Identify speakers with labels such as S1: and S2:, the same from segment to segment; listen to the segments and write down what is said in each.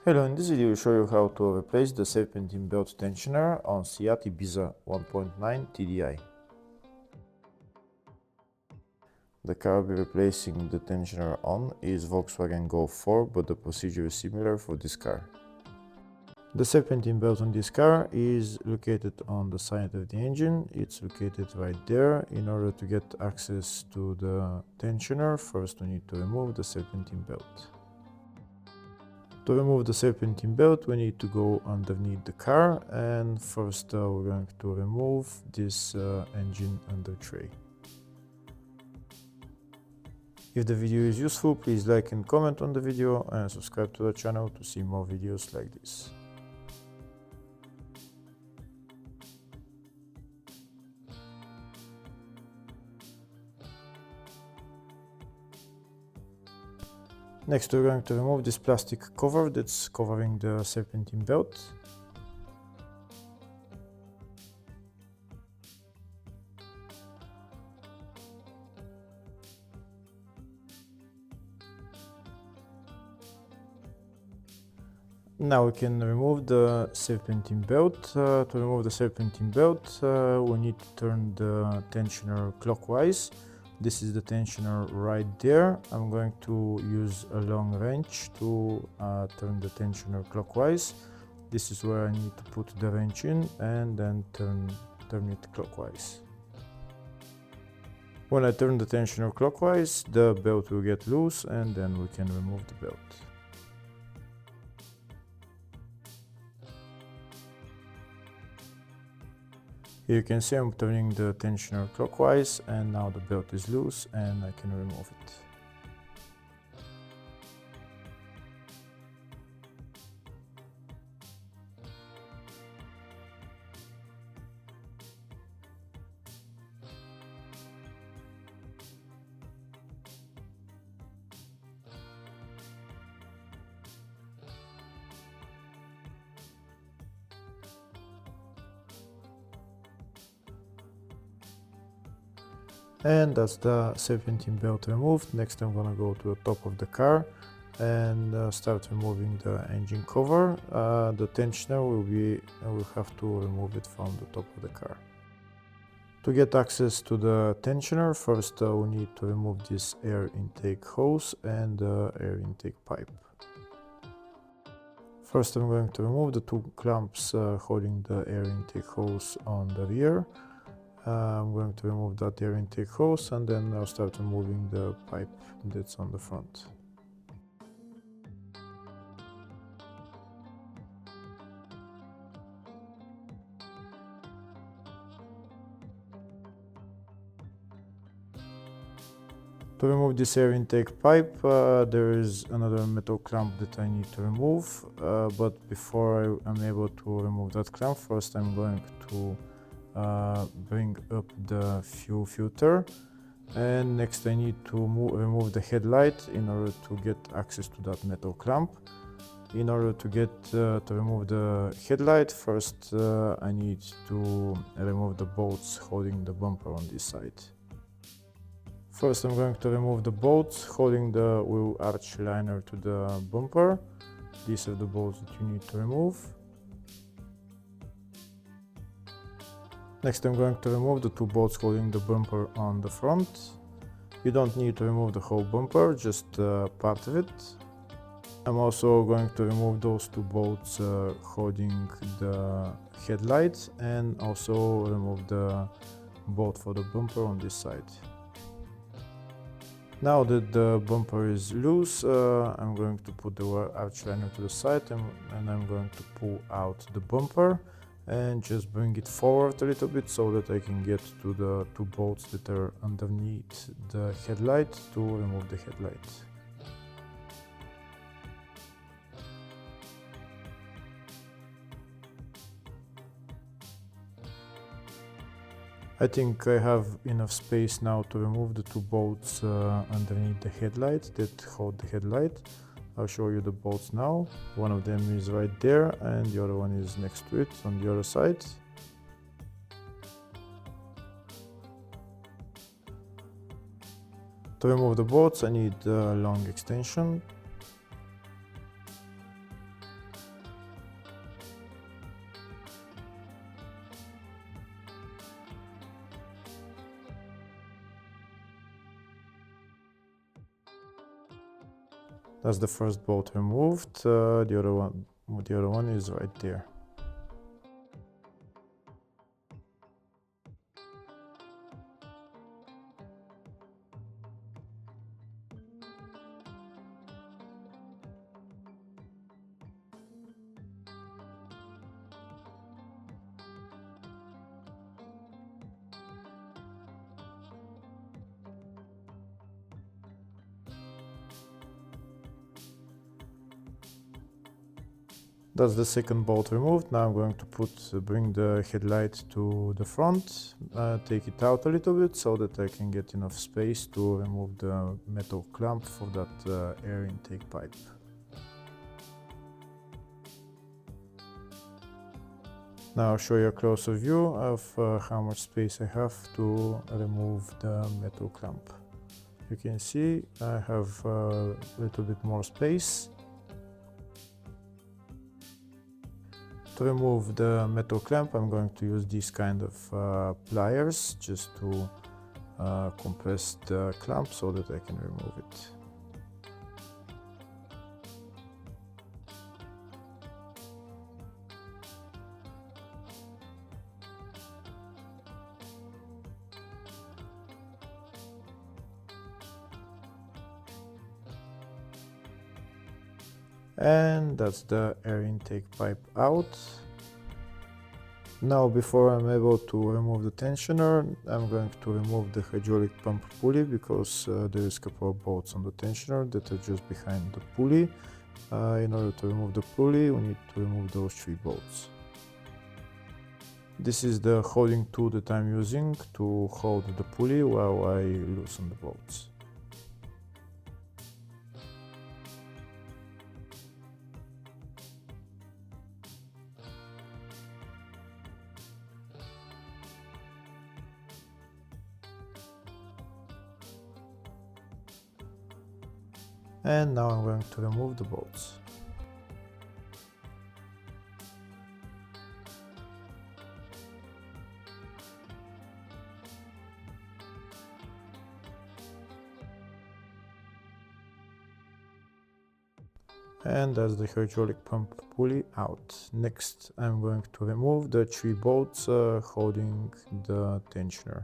S1: Hello, in this video I will show you how to replace the serpentine belt tensioner on Seat Ibiza 1.9 TDI. The car I'll be replacing the tensioner on is Volkswagen Golf 4, but the procedure is similar for this car. The serpentine belt on this car is located on the side of the engine. It's located right there. In order to get access to the tensioner, first we need to remove the serpentine belt. To remove the serpentine belt, we need to go underneath the car, and first we're going to remove this engine under tray. If the video is useful, please like and comment on the video and subscribe to the channel to see more videos like this. Next, we're going to remove this plastic cover that's covering the serpentine belt. Now we can remove the serpentine belt. To remove the serpentine belt, we need to turn the tensioner clockwise. This is the tensioner right there. I'm going to use a long wrench to turn the tensioner clockwise. This is where I need to put the wrench in and then turn it clockwise. When I turn the tensioner clockwise, the belt will get loose and then we can remove the belt. Here you can see I'm turning the tensioner clockwise and now the belt is loose and I can remove it. And that's the serpentine belt removed. Next I'm gonna go to the top of the car and start removing the engine cover. The tensioner I will have to remove it from the top of the car. To get access to the tensioner, first we need to remove this air intake hose and the air intake pipe. First I'm going to remove the two clamps holding the air intake hose on the rear. I'm going to remove that air intake hose and then I'll start removing the pipe that's on the front. To remove this air intake pipe, there is another metal clamp that I need to remove, but before I'm able to remove that clamp, first I'm going to bring up the fuel filter, and next I need to remove the headlight in order to get access to that metal clamp. In order to remove the headlight, first I need to remove the bolts holding the bumper on this side. First I'm going to remove the bolts holding the wheel arch liner to the bumper. These are the bolts that you need to remove. Next I'm going to remove the two bolts holding the bumper on the front. You don't need to remove the whole bumper, just part of it. I'm also going to remove those two bolts holding the headlights and also remove the bolt for the bumper on this side. Now that the bumper is loose, I'm going to put the arch liner to the side and I'm going to pull out the bumper and just bring it forward a little bit so that I can get to the two bolts that are underneath the headlight to remove the headlight. I think I have enough space now to remove the two bolts underneath the headlight that hold the headlight. I'll show you the bolts now. One of them is right there and the other one is next to it on the other side. To remove the bolts I need a long extension. That's the first bolt removed. The other one is right there. That's the second bolt removed. Now I'm going to bring the headlight to the front, take it out a little bit so that I can get enough space to remove the metal clamp for that air intake pipe. Now I'll show you a closer view of how much space I have to remove the metal clamp. You can see I have a little bit more space. To remove the metal clamp, I'm going to use these kind of pliers just to compress the clamp so that I can remove it. And that's the air intake pipe out. Now, before I'm able to remove the tensioner, I'm going to remove the hydraulic pump pulley, because there is a couple of bolts on the tensioner that are just behind the pulley. In order to remove the pulley, we need to remove those 3 bolts. This is the holding tool that I'm using to hold the pulley while I loosen the bolts. And now I'm going to remove the bolts. And that's the hydraulic pump pulley out. Next, I'm going to remove the 3 bolts holding the tensioner.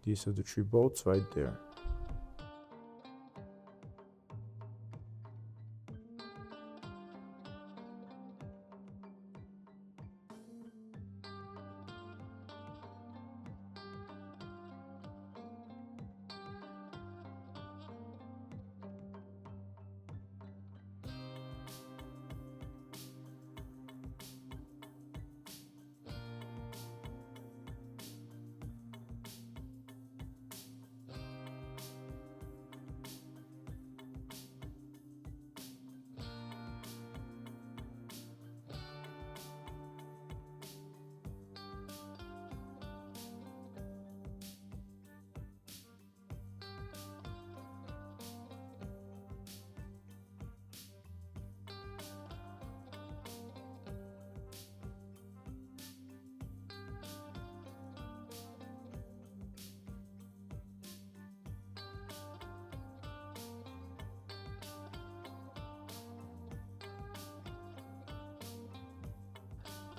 S1: These are the 3 bolts right there.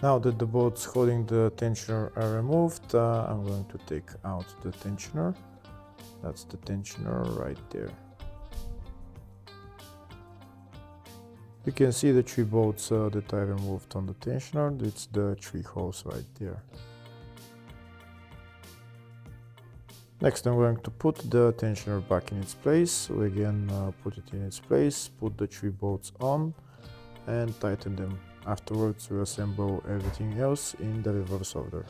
S1: Now that the bolts holding the tensioner are removed, I'm going to take out the tensioner. That's the tensioner right there. You can see the 3 bolts that I removed on the tensioner. It's the 3 holes right there. Next, I'm going to put the tensioner back in its place. So again, put it in its place, put the 3 bolts on and tighten them. Afterwards, we assemble everything else in the reverse order.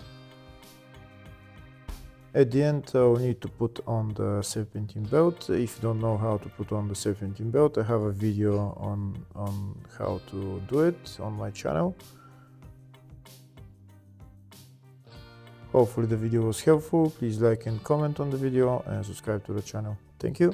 S1: At the end, we need to put on the serpentine belt. If you don't know how to put on the serpentine belt, I have a video on how to do it on my channel. Hopefully the video was helpful. Please like and comment on the video and subscribe to the channel. Thank you.